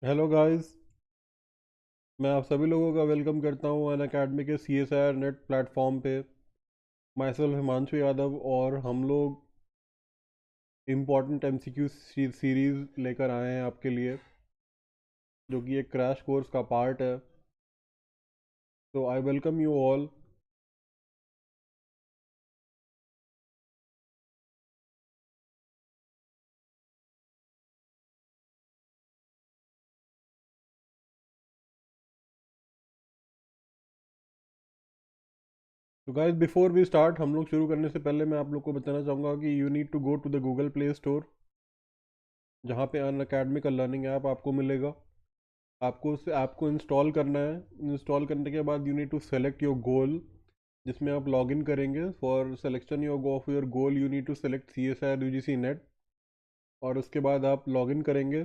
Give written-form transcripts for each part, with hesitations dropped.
Hello guys. मैं आप सभी लोगों का वेलकम करता हूँ अनअकैडमी के CSIR नेट प्लेटफॉर्म पे। माई सेल्फ हिमांशु यादव और हम लोग इम्पॉर्टेंट MCQ सीरीज़ लेकर आए हैं आपके लिए, जो कि एक क्रैश कोर्स का पार्ट है। तो आई वेलकम यू ऑल। तो गाइस, बिफोर वी स्टार्ट, हम लोग शुरू करने से पहले मैं आप लोग को बताना चाहूँगा कि you need to go to the Google Play Store, जहाँ पे अनअकैडमी का लर्निंग ऐप आपको मिलेगा। आपको उस ऐप को इंस्टॉल करना है। इंस्टॉल करने के बाद you need to select your goal, जिसमें आप लॉग इन करेंगे। For selection your of your goal you need to select CSIR UGC NET, और उसके बाद आप लॉग इन करेंगे।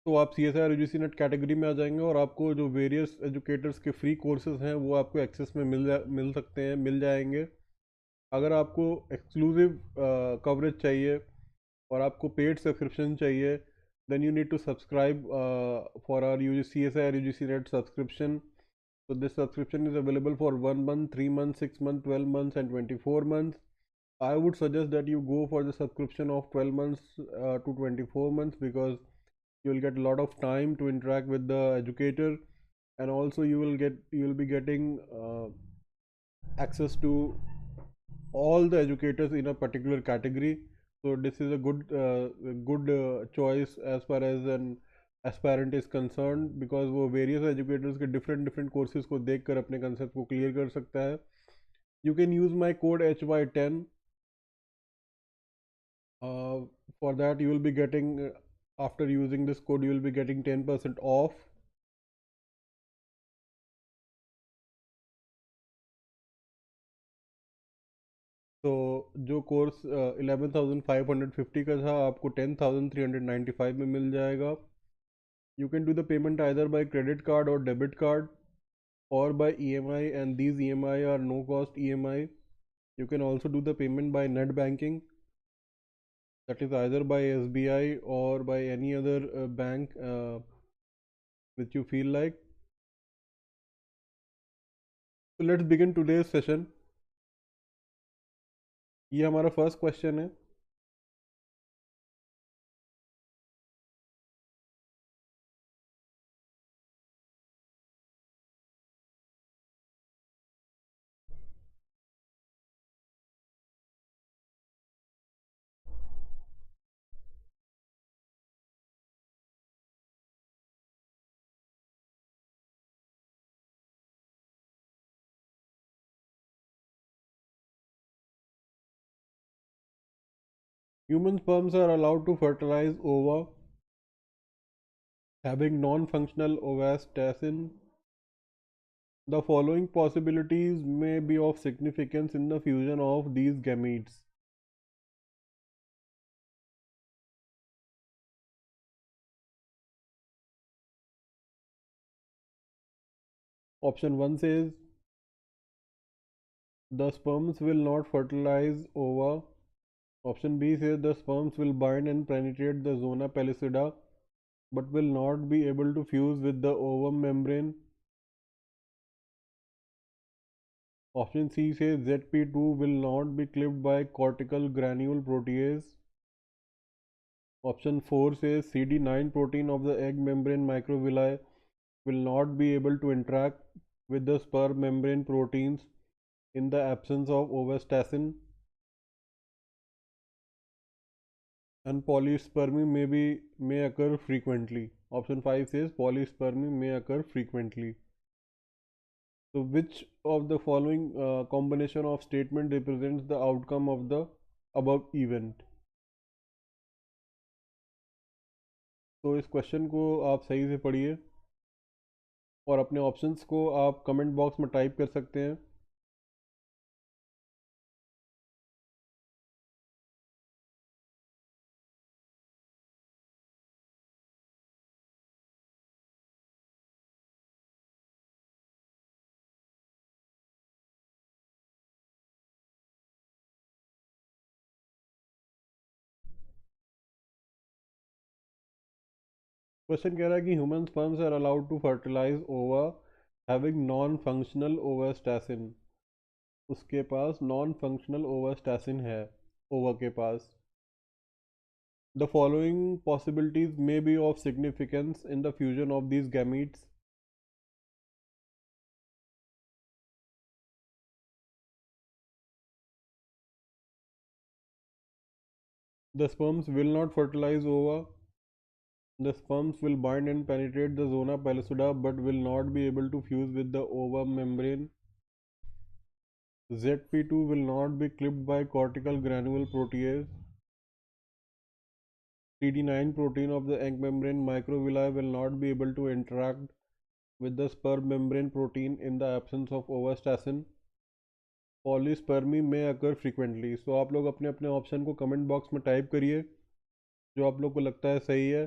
तो आप CSIR UGC नेट कैटेगरी में आ जाएंगे और आपको जो वेरियस एजुकेटर्स के फ्री कोर्सेज हैं वो आपको एक्सेस में मिल सकते हैं, मिल जाएंगे। अगर आपको एक्सक्लूसिव कवरेज चाहिए और आपको पेड सब्सक्रिप्शन चाहिए, then you need to subscribe for our CSIR UGC NET subscription. So this subscription is available for 1 month, 3 months, 6 months, 12 months, and 24 months. I would suggest that you go for the subscription of 12 months to 24 months, because you will get a lot of time to interact with the educator, and also you will be getting access to all the educators in a particular category. So this is a good choice as far as an aspirant is concern, because वो various educators के different different courses को देख कर अपने concept को clear कर सकता है. You can use my code HY10. For that you will be getting, after using this code you will be getting 10% off. तो जो कोर्स 11,550 का था, आपको 10,395 में मिल जाएगा. You can do the payment either by credit card or debit card, or by EMI, and these EMI are no cost EMI. You can also do the payment by net banking, that is either by SBI or by any other bank which you feel like. So let's begin today's session. ये हमारा first question है. Human sperms are allowed to fertilize ova having non-functional ovastatin. The following possibilities may be of significance in the fusion of these gametes. Option 1 says the sperms will not fertilize ova. Option B says the sperms will bind and penetrate the zona pellucida but will not be able to fuse with the ovum membrane. Option C says ZP2 will not be clipped by cortical granule protease. Option 4 says CD9 protein of the egg membrane microvilli will not be able to interact with the sperm membrane proteins in the absence of ovastatin, and polyspermy may occur frequently. Option 5 says polyspermy may occur frequently. So which of the following combination of statement represents the outcome of the above event? तो इस question को आप सही से पढ़िए और अपने options को आप कमेंट बॉक्स में टाइप कर सकते हैं. क्वेश्चन कह रहा है कि human sperms are allowed to fertilize ova having non functional ovastatin. उसके पास नॉन फंक्शनल ओवास्टैसिन है ओवा के पास। The following possibilities may be of significance in the fusion of these gametes. The sperms will not fertilize ova. The sperms will bind and penetrate the zona pellucida but will not be able to fuse with the ova membrane. ZP2 will not be clipped by cortical granule protease. CD9 protein of the egg membrane microvilli will not be able to interact with the sperm membrane protein in the absence of ovastatin. Polyspermy may occur frequently. So आप लोग अपने अपने option को comment box में type करिए जो आप लोग को लगता है सही है।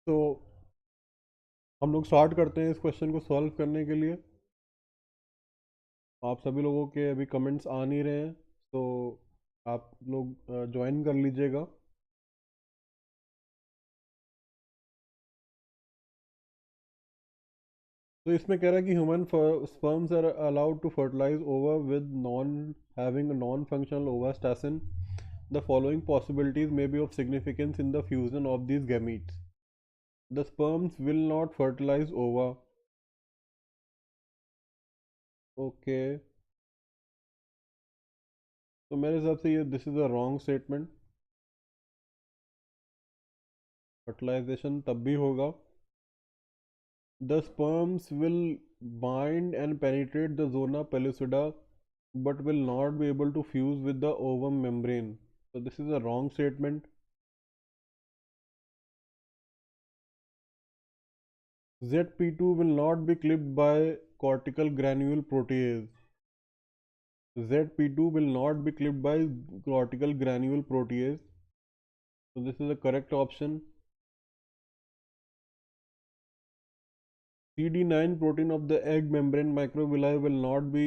तो हम लोग स्टार्ट करते हैं इस क्वेश्चन को सॉल्व करने के लिए। आप सभी लोगों के अभी कमेंट्स आ नहीं रहे हैं तो आप लोग ज्वाइन कर लीजिएगा। तो इसमें कह रहा है कि human sperms are allowed to fertilize over with non having non functional ovastatin. The following possibilities may be of significance in the fusion of these gametes. The sperms will not fertilize ova. Okay, तो मेरे हिसाब से ये this is a wrong statement. Fertilization तब भी होगा। The sperms will bind and penetrate the zona pellucida but will not be able to fuse with the ovum membrane. So this is a wrong statement. ZP2 will not be clipped by cortical granule protease. ZP2 will not be clipped by cortical granule protease. So this is the correct option. CD9 protein of the egg membrane microvilli will not be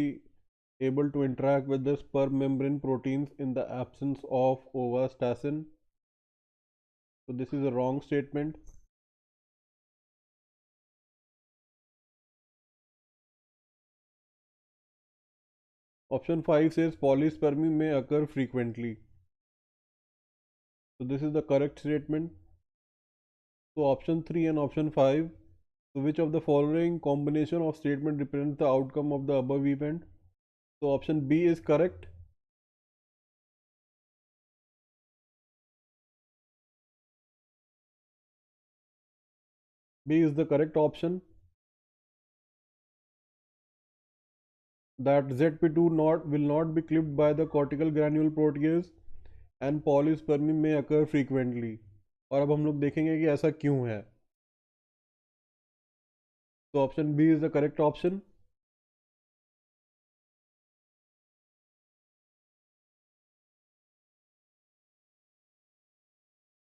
able to interact with the sperm membrane proteins in the absence of ovastatin. So this is a wrong statement. Option 5 says polyspermy may occur frequently. So this is the correct statement. So option 3 and option 5. So which of the following combination of statement represents the outcome of the above event? So option B is correct. B is the correct option. That ZP2 will not be clipped by the cortical granule protease and polyspermy may occur frequently. और अब हम लोग देखेंगे कि ऐसा क्यों है। तो option B is the correct option.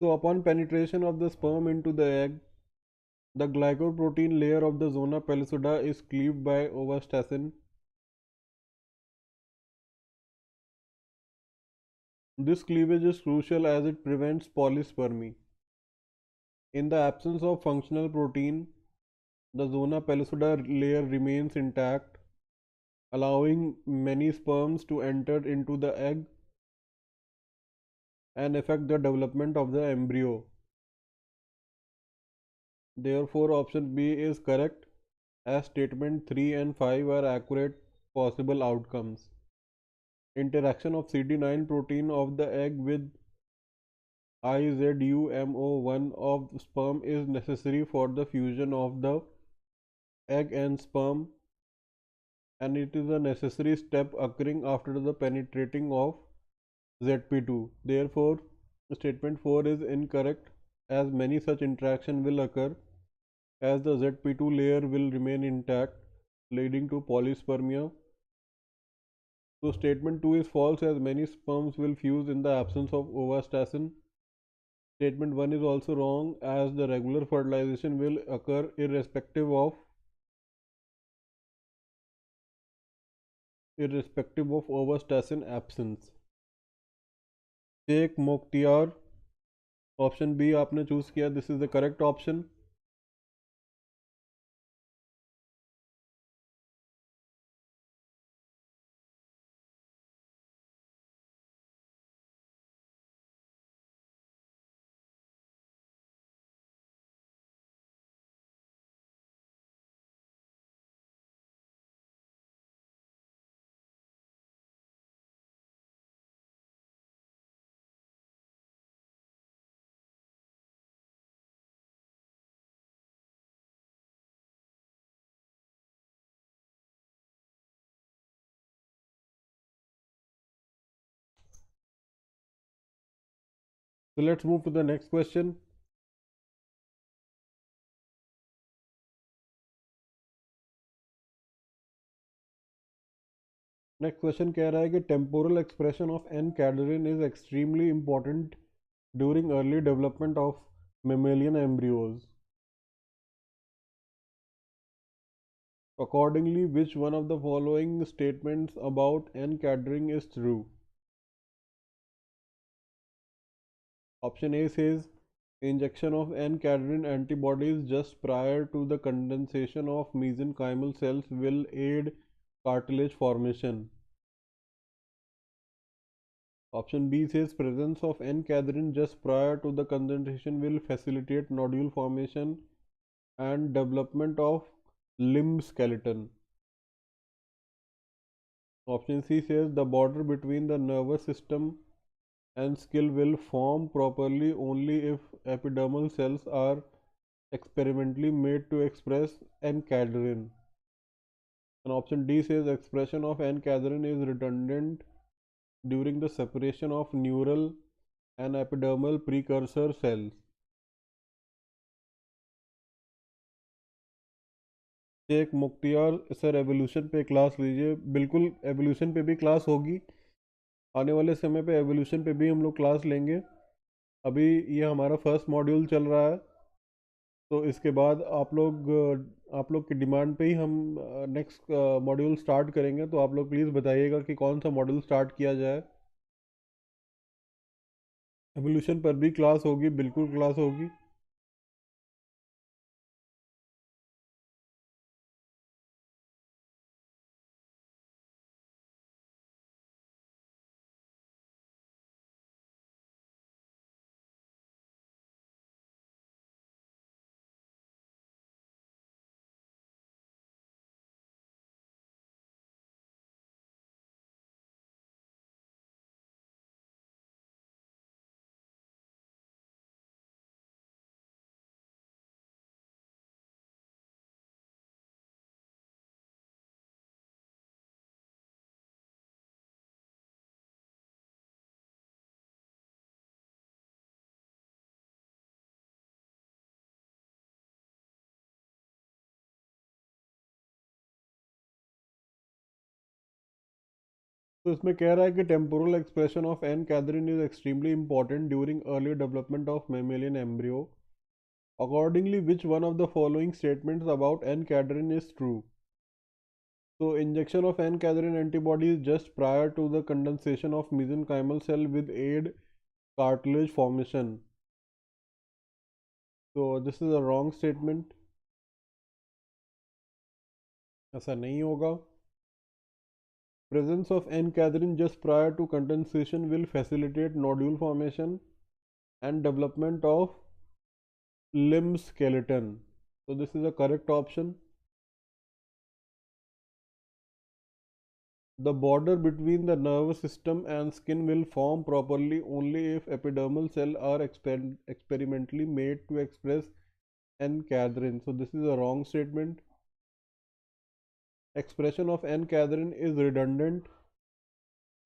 So upon penetration of the sperm into the egg, the glycoprotein layer of the zona pellucida is cleaved by ovastatin. This cleavage is crucial as it prevents polyspermy. In the absence of functional protein, the zona pellucida layer remains intact, allowing many sperms to enter into the egg and affect the development of the embryo. Therefore, option B is correct as statement 3 and 5 are accurate possible outcomes. Interaction of CD9 protein of the egg with IZUMO1 of sperm is necessary for the fusion of the egg and sperm, and it is a necessary step occurring after the penetrating of ZP2. Therefore, statement 4 is incorrect, as many such interaction will occur as the ZP2 layer will remain intact, leading to polyspermia. So statement 2 is false, as many sperms will fuse in the absence of ovastatin. Statement 1 is also wrong, as the regular fertilization will occur irrespective of ovastatin absence. Sheikh Mokhtiyar, option B आपने choose किया, this is the correct option. So let's move to the next question. Next question कह रहा है कि temporal expression of N cadherin is extremely important during early development of mammalian embryos. Accordingly, which one of the following statements about N-cadering is true? Option A says injection of N-cadrin antibodies just prior to the condensation of mesenchymal cells will aid cartilage formation. Option B says presence of N-cadrin just prior to the condensation will facilitate nodule formation and development of limb skeleton. Option C says the border between the nervous system and skull will form properly only if epidermal cells are experimentally made to express N-cadrin. And option D says expression of N-cadrin is redundant during the separation of neural and epidermal precursor cells. Sheikh Mukhtiyar sir evolution पे class लीजिए. बिल्कुल evolution पे भी class होगी, आने वाले समय पे एवोल्यूशन पे भी हम लोग क्लास लेंगे. अभी ये हमारा फर्स्ट मॉड्यूल चल रहा है, तो इसके बाद आप लोग की डिमांड पे ही हम नेक्स्ट मॉड्यूल स्टार्ट करेंगे. तो आप लोग प्लीज़ बताइएगा कि कौन सा मॉड्यूल स्टार्ट किया जाए. एवोल्यूशन पर भी क्लास होगी, बिल्कुल क्लास होगी. तो इसमें कह रहा है कि temporal expression of N cadherin is extremely important during early development of mammalian embryo. Accordingly, which one of the following statements about N-cadrin is true? So, injection of N-cadrin antibodies just prior to the condensation of mesenchymal cell with aid cartilage formation. So, this is a wrong statement. ऐसा नहीं होगा. Presence of N-cadrin just prior to condensation will facilitate nodule formation and development of limb skeleton. So this is a correct option. The border between the nervous system and skin will form properly only if epidermal cells are experimentally made to express N-cadherin. So this is a wrong statement. Expression of N-cadherin is redundant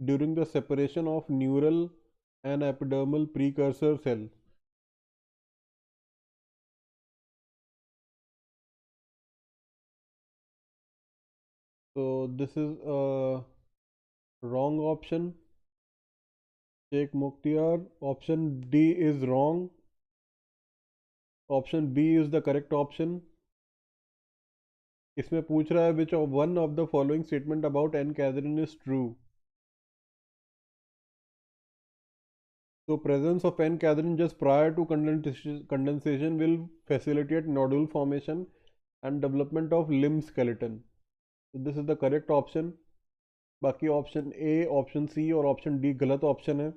during the separation of neural and epidermal precursor cell. So this is a wrong option. Sheikh Mukhtiar, option D is wrong. Option B is the correct option. इसमें पूछ रहा है which of one of the following statement about N-cadherin is true. So presence of N-cadherin just prior to condensation will facilitate nodule formation and development of limb skeleton. So this is the correct option. बाकी option A, option C और option D गलत option है.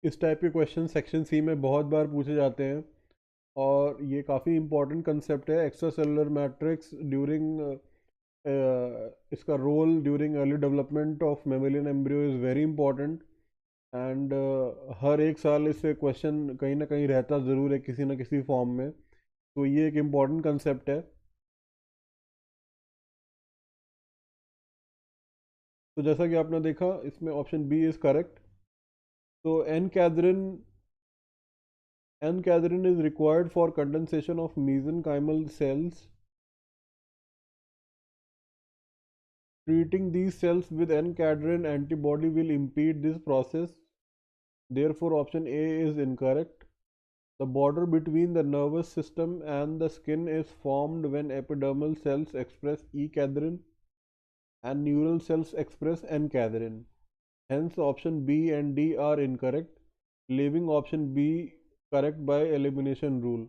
इस type के question section C में बहुत बार पूछे जाते हैं और ये काफ़ी इंपॉर्टेंट कंसेप्ट है. एक्स्ट्रा सेलुलर मैट्रिक्स ड्यूरिंग इसका role during early development of mammalian embryo is very important and हर एक साल इससे क्वेश्चन कहीं ना कहीं रहता ज़रूर है किसी ना किसी फॉर्म में. तो ये एक इम्पॉर्टेंट कंसेप्ट है. तो जैसा कि आपने देखा इसमें ऑप्शन बी इज़ करेक्ट. तो N-cadherin is required for condensation of mesenchymal cells. Treating these cells with N-cadherin antibody will impede this process. Therefore, option A is incorrect. The border between the nervous system and the skin is formed when epidermal cells express E-cadherin and neural cells express N-cadherin. Hence, option B and D are incorrect, leaving option B correct by elimination rule.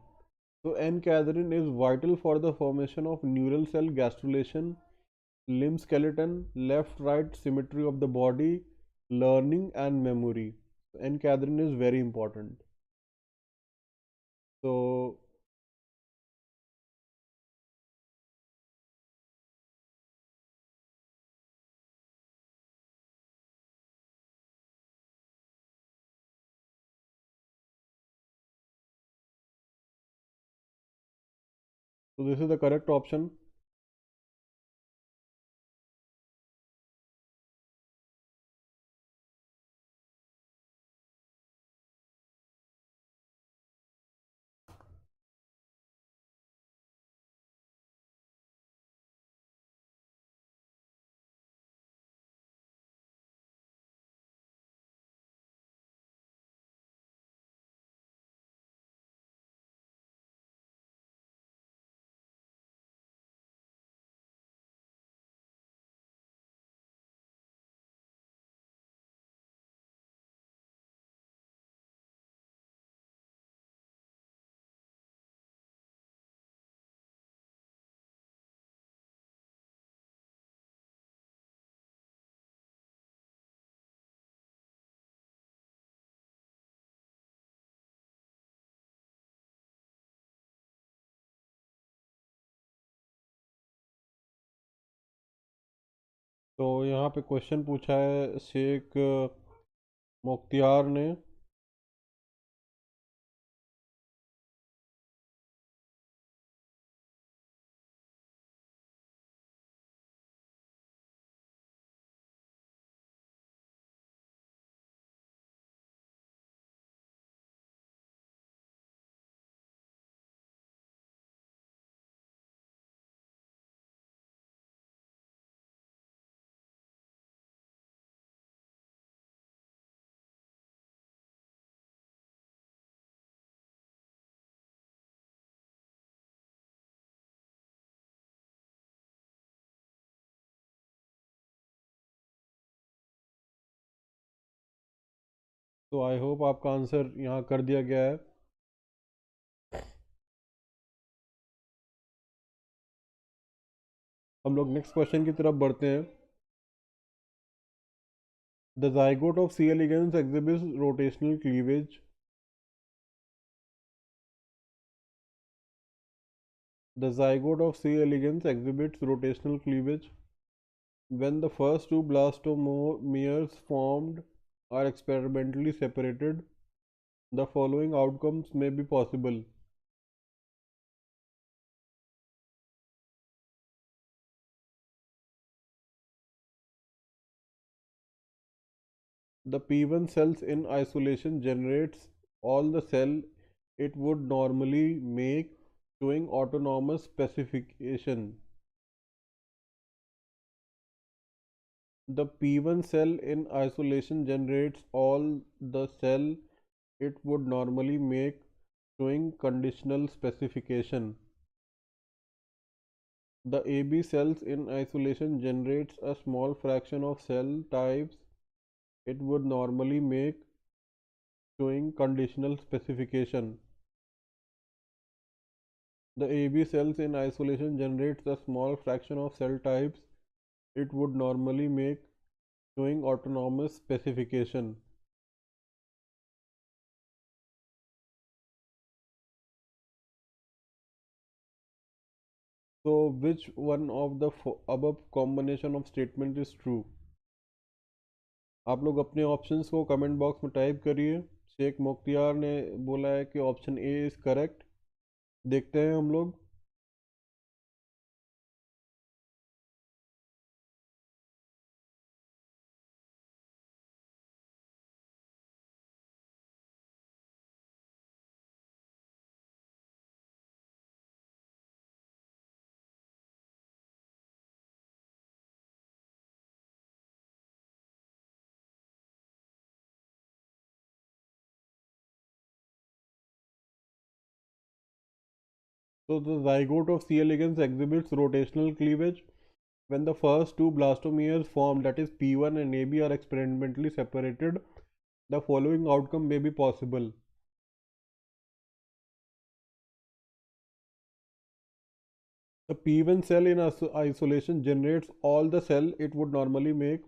So N-cadherin is vital for the formation of neural cell gastrulation, limb skeleton, left-right symmetry of the body, learning and memory. N-cadherin is very important. So this is the correct option. तो यहाँ पे question पूछा है शेख मुख्तियार ने. तो I hope आपका answer यहाँ कर दिया गया है. हम लोग नेक्स्ट क्वेश्चन की तरफ बढ़ते हैं. The zygote of C. elegans exhibits rotational cleavage. The zygote of C. elegans exhibits rotational cleavage. When the first two blastomeres formed are experimentally separated, the following outcomes may be possible. The P1 cells in isolation generates all the cell it would normally make, showing autonomous specification. The P1 cell in isolation generates all the cell it would normally make, showing conditional specification. The AB cells in isolation generates a small fraction of cell types it would normally make, showing conditional specification. The AB cells in isolation generates a small fraction of cell types it would normally make, showing autonomous specification. So which one of the above combination of statement is true? आप लोग अपने options को comment box में type करिए. शेख मुख्तियार ने बोला है कि ऑप्शन ए इज़ करेक्ट. देखते हैं हम लोग. So the zygote of C. elegans exhibits rotational cleavage when the first two blastomeres formed, that is P1 and AB, are experimentally separated. The following outcome may be possible. The P1 cell in isolation generates all the cell it would normally make,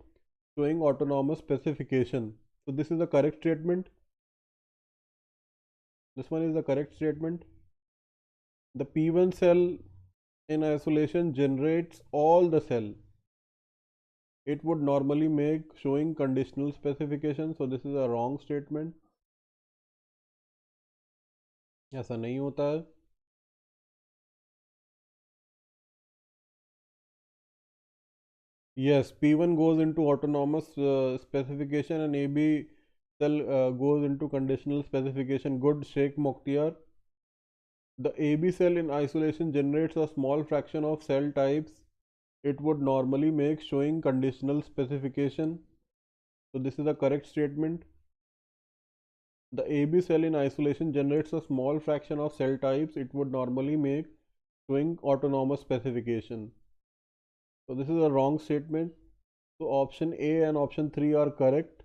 showing autonomous specification. So this is the correct statement. This one is the correct statement. The P1 cell in isolation generates all the cell it would normally make, showing conditional specification. So this is a wrong statement. ऐसा नहीं होता है. Yes, P1 goes into autonomous specification and AB cell goes into conditional specification. Good, Sheikh Mokhtiar. The AB cell in isolation generates a small fraction of cell types it would normally make, showing conditional specification. So this is the correct statement. The AB cell in isolation generates a small fraction of cell types it would normally make, showing autonomous specification. So this is a wrong statement. So option A and option 3 are correct.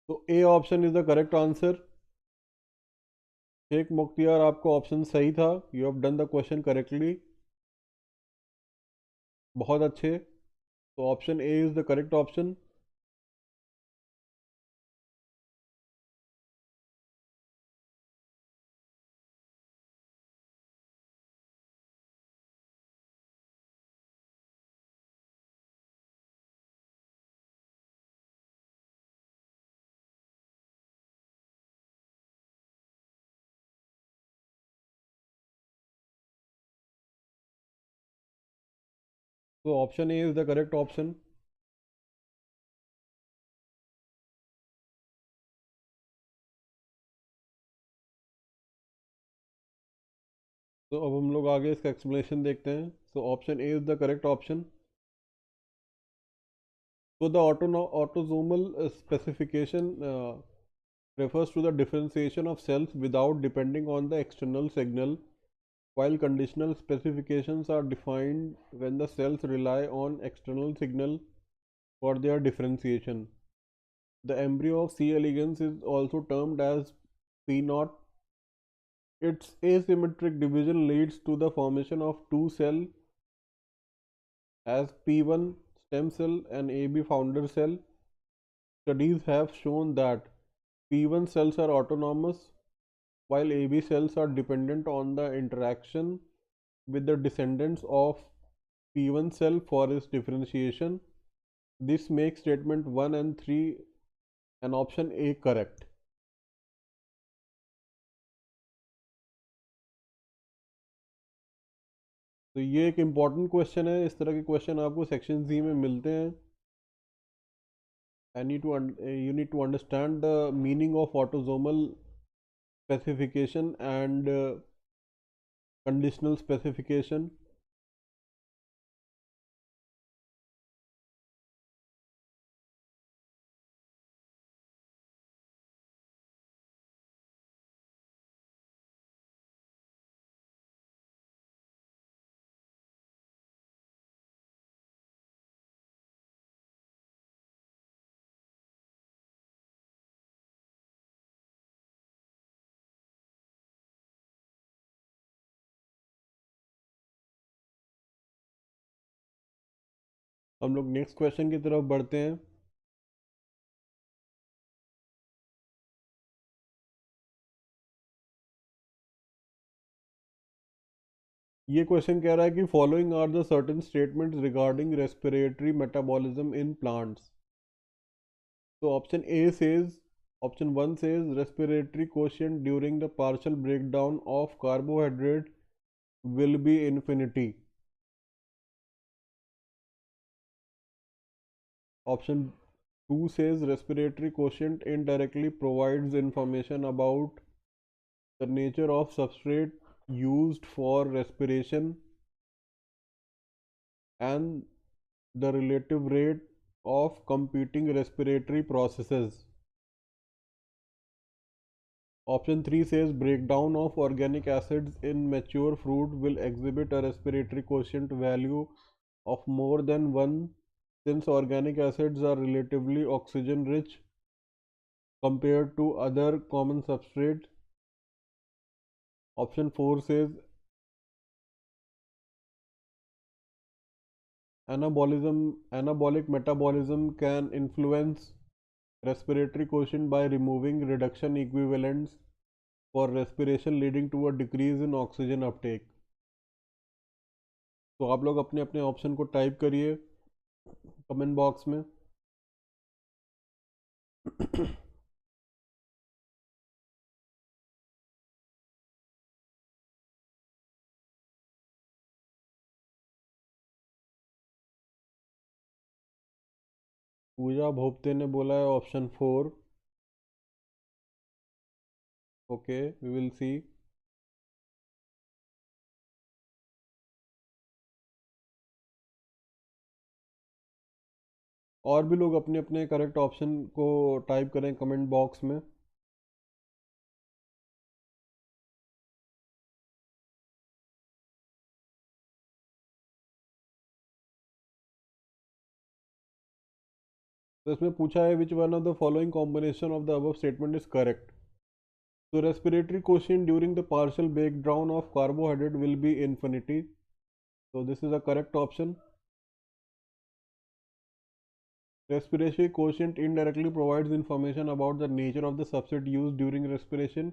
So A option is the correct answer. Sheikh Mukhtiar, आपका option सही था. You have done the question correctly. बहुत अच्छे. तो option A is the correct option. तो option A is the correct option. तो अब हम लोग आगे इसका एक्सप्लेनेशन देखते हैं. So option A is the correct option. So the autosomal specification refers to the differentiation of cells without depending on the external signal, while conditional specifications are defined when the cells rely on external signal for their differentiation. The embryo of C. elegans is also termed as P0. Its asymmetric division leads to the formation of two cells As P1 stem cell and AB founder cell, studies have shown that P1 cells are autonomous while AB cells are dependent on the interaction with the descendants of P1 cell for its differentiation. This makes statement 1 and 3 and option A correct. तो ये एक important question है. इस तरह के question आपको section C में मिलते हैं. You need to understand the meaning of autosomal specification and conditional specification. हम लोग नेक्स्ट क्वेश्चन की तरफ बढ़ते हैं. ये क्वेश्चन कह रहा है कि following are the certain statements regarding respiratory metabolism in plants. तो option 1 says respiratory quotient during the partial breakdown of carbohydrate will be infinity. Option 2 says respiratory quotient indirectly provides information about the nature of substrate used for respiration and the relative rate of competing respiratory processes. Option 3 says breakdown of organic acids in mature fruit will exhibit a respiratory quotient value of more than 1 since organic acids are relatively oxygen rich compared to other common substrates. Option 4 says anabolic metabolism can influence respiratory quotient by removing reduction equivalents for respiration leading to a decrease in oxygen uptake. तो आप लोग अपने अपने option को type करिए comment box में. पूजा भोपते ने बोला है option 4. Okay, we will see. और भी लोग अपने अपने करेक्ट ऑप्शन को टाइप करें कमेंट बॉक्स में. तो इसमें पूछा है which one of the following combination of the above statement is correct. तो respiratory question during the partial breakdown of carbohydrate will be infinity. So this is a correct option. Respiratory quotient indirectly provides information about the nature of the substrate used during respiration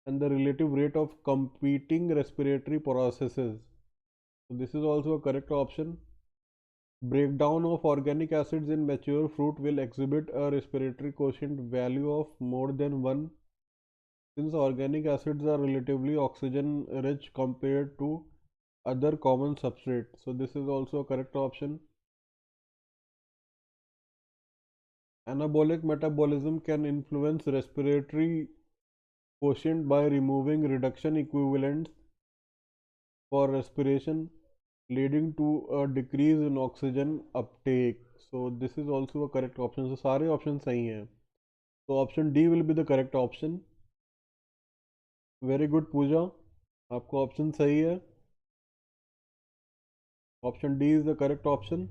and the relative rate of competing respiratory processes. So this is also a correct option. Breakdown of organic acids in mature fruit will exhibit a respiratory quotient value of more than 1 since organic acids are relatively oxygen rich compared to other common substrates. So this is also a correct option. Anabolic metabolism can influence respiratory quotient by removing reduction equivalents for respiration, leading to a decrease in oxygen uptake. So this is also a correct option. So सारे options सही हैं. So option D will be the correct option. Very good पूजा, आपको option सही है. Option D is the correct option.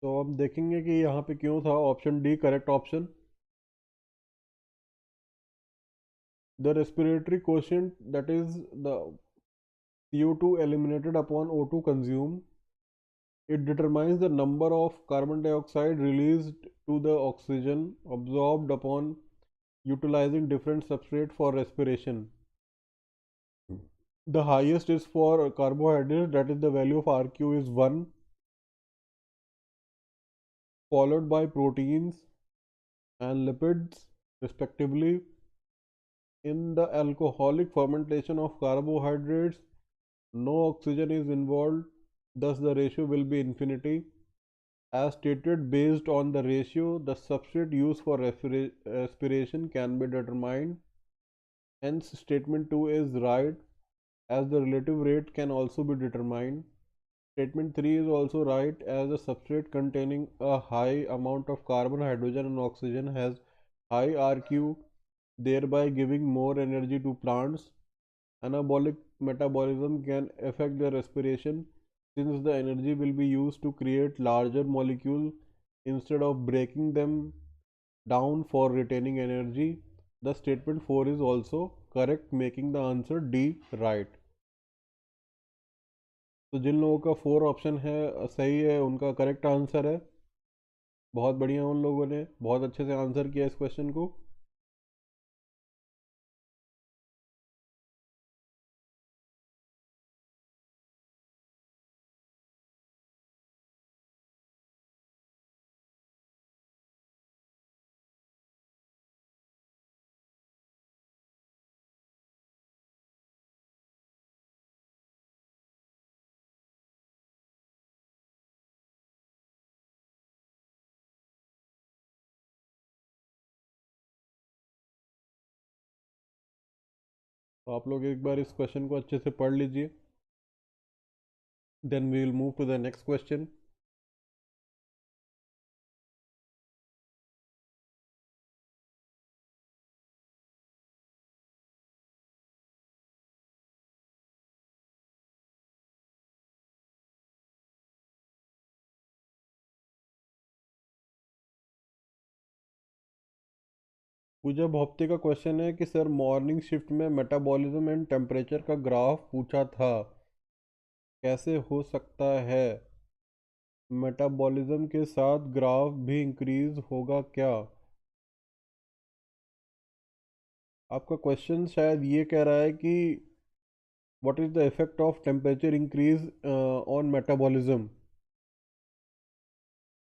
तो हम देखेंगे कि यहाँ पे क्यों था option D correct option. The respiratory quotient that is the CO2 eliminated upon O2 consumed. It determines the number of carbon dioxide released to the oxygen absorbed upon utilizing different substrate for respiration. The highest is for carbohydrates, that is the value of RQ is 1, followed by proteins and lipids respectively. In the alcoholic fermentation of carbohydrates, no oxygen is involved, thus the ratio will be infinity. As stated, based on the ratio, the substrate used for respiration can be determined. Hence, statement 2 is right, as the relative rate can also be determined. Statement 3 is also right, as the substrate containing a high amount of carbon, hydrogen, and oxygen has high RQ, thereby giving more energy to plants. Anabolic metabolism can affect the respiration since the energy will be used to create larger molecules instead of breaking them down for retaining energy. The statement 4 is also correct, making the answer D right. तो जिन लोगों का 4 option है सही है, उनका correct answer है। बहुत बढ़िया, उन लोगों ने बहुत अच्छे से आंसर किया इस क्वेश्चन को। तो आप लोग एक बार इस क्वेश्चन को अच्छे से पढ़ लीजिए, then we will move to the next question. Pooja Bhopte का क्वेश्चन है कि सर मॉर्निंग शिफ्ट में मेटाबॉलिज्म एंड टेम्परेचर का ग्राफ पूछा था, कैसे हो सकता है? मेटाबॉलिज्म के साथ ग्राफ भी इंक्रीज होगा क्या? आपका क्वेश्चन शायद ये कह रहा है कि what is the effect of temperature increase on metabolism.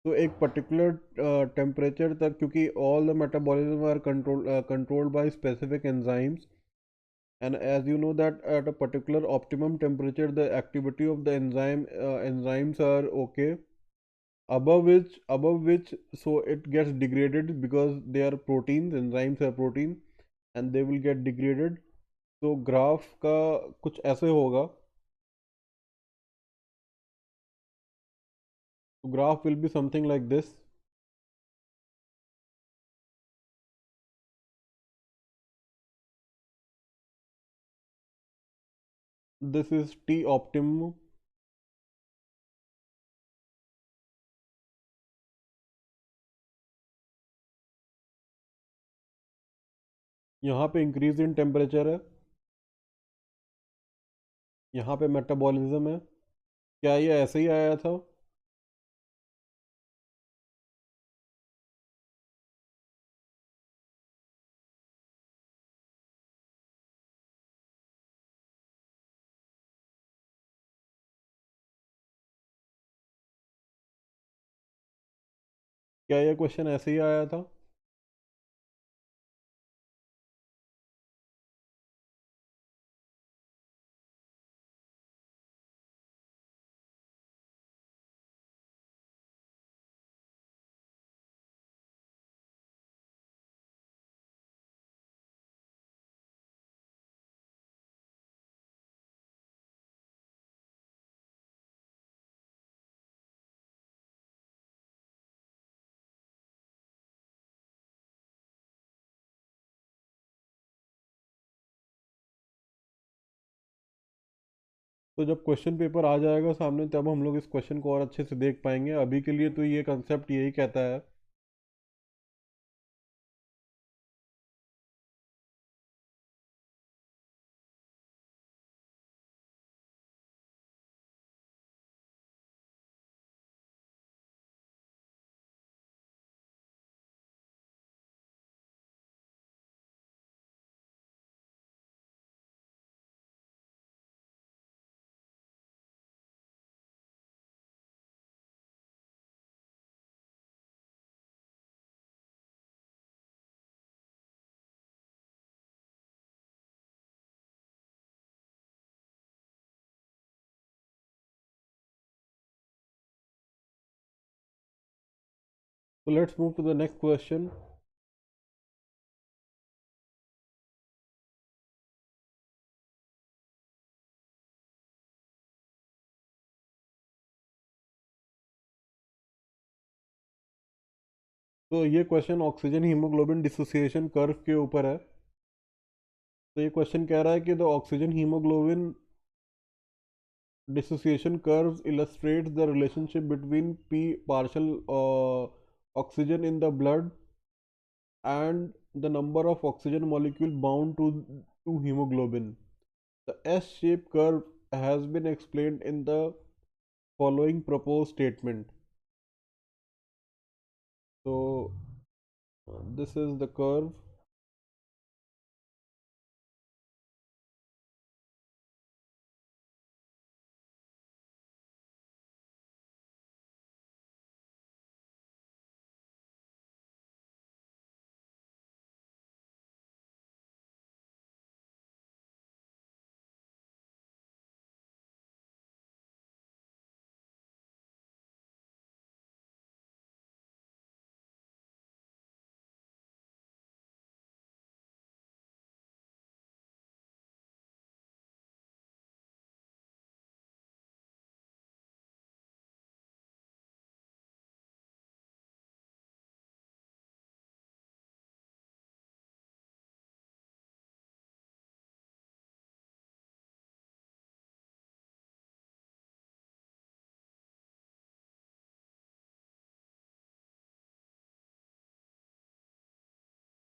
तो एक पर्टिकुलर टेम्परेचर तक, क्योंकि all the metabolism are controlled by specific enzymes, and as you know that at a particular optimum temperature the activity of the enzymes are okay, above which so it gets degraded because they are proteins, enzymes are protein, and they will get degraded. तो graph का कुछ ऐसे होगा, तो graph will be something like this. This is T optimum, यहाँ पे increase in temperature है, यहाँ पे मेटाबॉलिज्म है। क्या ये ऐसे ही आया था? क्या ये क्वेश्चन ऐसे ही आया था? तो जब क्वेश्चन पेपर आ जाएगा सामने तब हम लोग इस क्वेश्चन को और अच्छे से देख पाएंगे। अभी के लिए तो ये कंसेप्ट यही कहता है। So let's move to the next question. तो ये question oxygen haemoglobin dissociation curve के ऊपर है। तो ये क्वेश्चन कह रहा है कि the oxygen haemoglobin dissociation curves illustrates the relationship between P partial oxygen in the blood and the number of oxygen molecule bound to hemoglobin. The S-shaped curve has been explained in the following proposed statement. So this is the curve.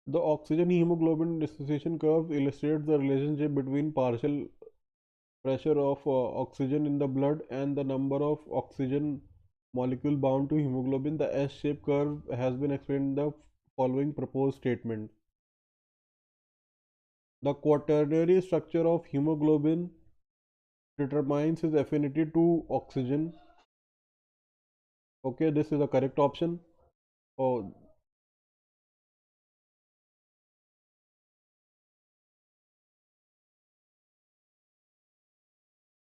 The oxygen hemoglobin dissociation curve illustrates the relationship between partial pressure of oxygen in the blood and the number of oxygen molecule bound to hemoglobin. The S-shaped curve has been explained in the following proposed statement. The quaternary structure of hemoglobin determines its affinity to oxygen. Okay, this is the correct option. Oh,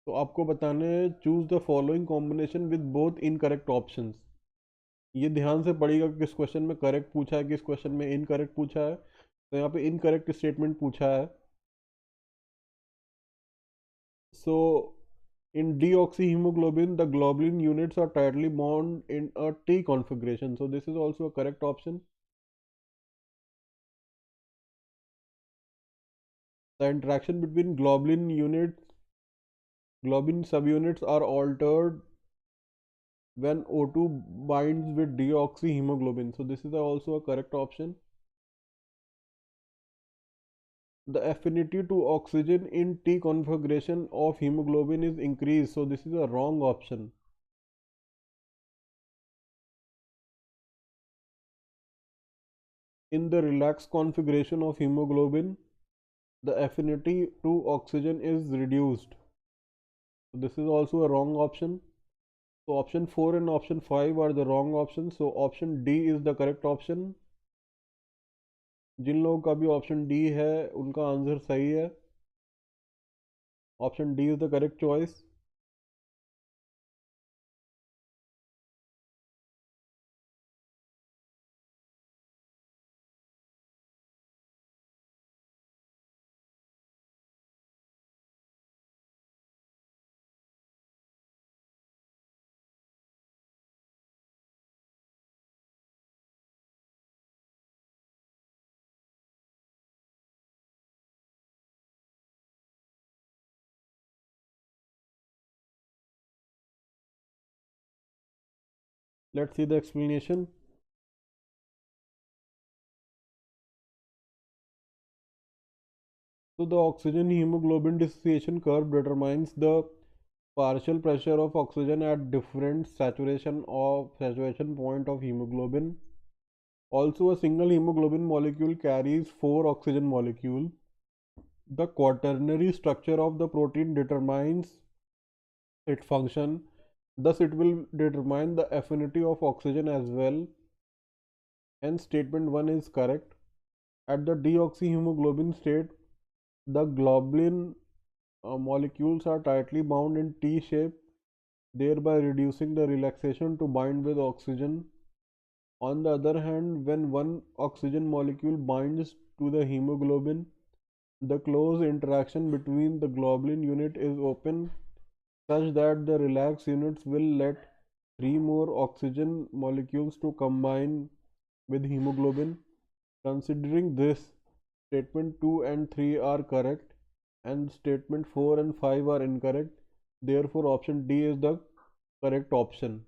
तो आपको बताने choose the following combination with both incorrect options. ये ध्यान से पढ़िएगा कि किस question में करेक्ट पूछा है, किस क्वेश्चन में इनकरेक्ट पूछा है। तो यहाँ पे इनकरेक्ट स्टेटमेंट पूछा है। सो in deoxyhemoglobin the globulin units are tightly bound in a T configuration, so this is also a correct option. The interaction between globulin subunits are altered when O2 binds with deoxyhemoglobin, so this is also a correct option. The affinity to oxygen in T configuration of hemoglobin is increased, so this is a wrong option. In the relaxed configuration of hemoglobin, the affinity to oxygen is reduced. So this is also a wrong option. So option 4 and option 5 are the wrong options. So option D is the correct option. जिन लोगों का भी option D है उनका answer सही है। Option D is the correct choice. Let's see the explanation. So the oxygen hemoglobin dissociation curve determines the partial pressure of oxygen at different saturation point of hemoglobin. Also, a single hemoglobin molecule carries 4 oxygen molecules. The quaternary structure of the protein determines its function. Thus, it will determine the affinity of oxygen as well. And statement 1 is correct. At the deoxyhemoglobin state, the globulin molecules are tightly bound in T shape, thereby reducing the relaxation to bind with oxygen. On the other hand, when one oxygen molecule binds to the hemoglobin, the close interaction between the globulin unit is open such that the relaxed units will let 3 more oxygen molecules to combine with hemoglobin. Considering this, statement 2 and 3 are correct and statement 4 and 5 are incorrect. Therefore, option D is the correct option.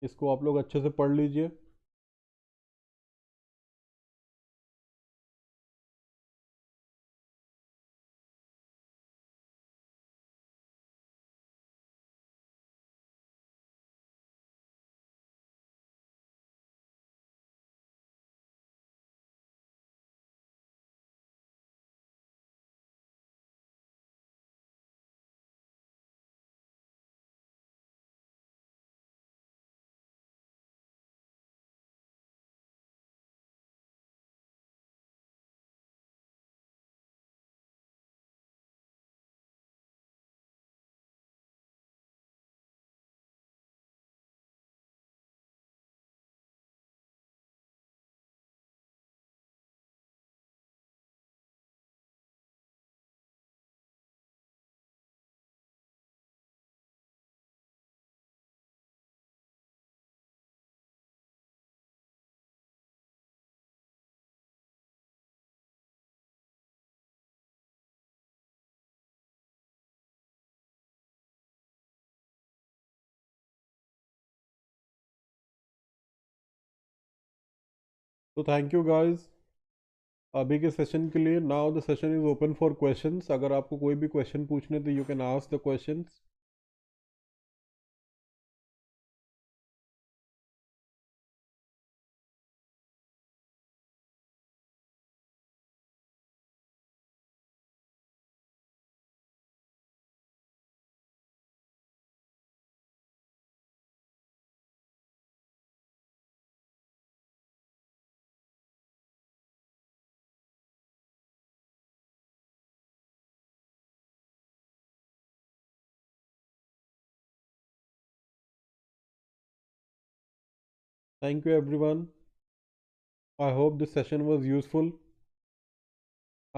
इसको आप लोग अच्छे से पढ़ लीजिए. तो thank you guys अभी के सेशन के लिए. Now the session is open for questions. अगर आपको कोई भी क्वेश्चन पूछने तो you can ask the questions. Thank you everyone. I hope this session was useful.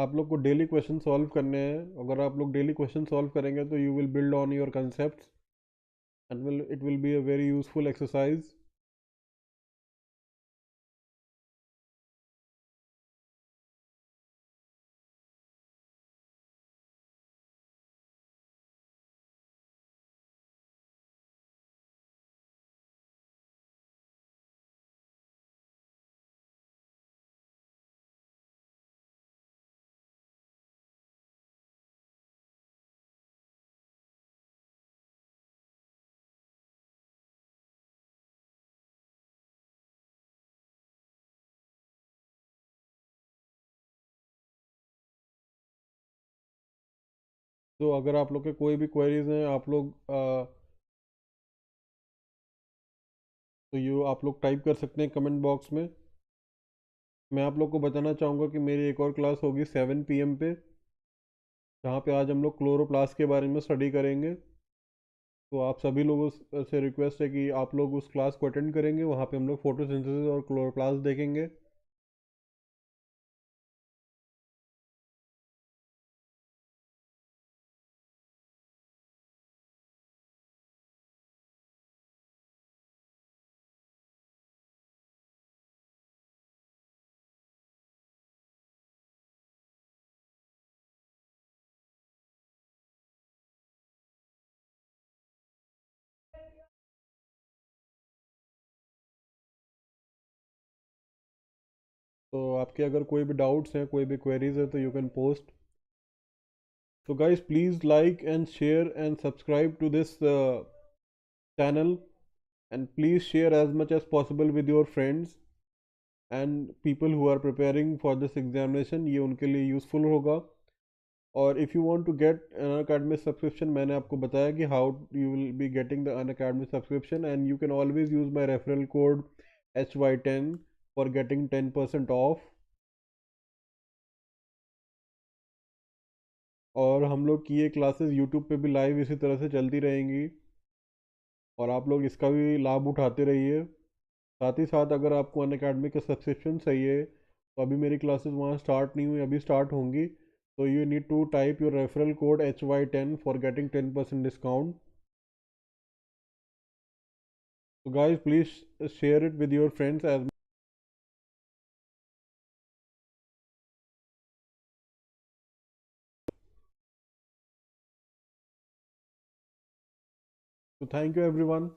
आप लोग को डेली क्वेश्चन सॉल्व करने हैं. अगर आप लोग डेली क्वेश्चन सॉल्व करेंगे तो you will build on your concepts and it will be a very useful exercise. तो अगर आप लोग के कोई भी क्वेरीज हैं आप लोग तो आप लोग टाइप कर सकते हैं कमेंट बॉक्स में. मैं आप लोग को बताना चाहूँगा कि मेरी एक और क्लास होगी 7 PM पे, जहाँ पे आज हम लोग क्लोरोप्लास्ट के बारे में स्टडी करेंगे. तो आप सभी लोगों से रिक्वेस्ट है कि आप लोग उस क्लास को अटेंड करेंगे. वहाँ पे हम लोग फोटोसिंथेसिस और क्लोरोप्लास्ट देखेंगे. तो आपके अगर कोई भी डाउट्स हैं, कोई भी क्वेरीज है, तो you can post. So guys, please like and share and subscribe to this channel, and please share as much as possible with your friends and people who are preparing for this examination. ये उनके लिए useful होगा. और if you want to get Unacademy subscription, मैंने आपको बताया कि how you will be getting the Unacademy subscription, and you can always use my referral code HY10 for getting 10% off. और हम लोग की ये क्लासेस यूट्यूब पे भी लाइव इसी तरह से चलती रहेंगी, और आप लोग इसका भी लाभ उठाते रहिए. साथ ही साथ अगर आपको अनअकैडमी का सब्सक्रिप्शन चाहिए, तो अभी मेरी क्लासेस वहाँ स्टार्ट नहीं हुई, अभी स्टार्ट होंगी. तो you need to type your referral code HY10 for getting 10% discount. So guys, please share it with your friends as. So thank you everyone.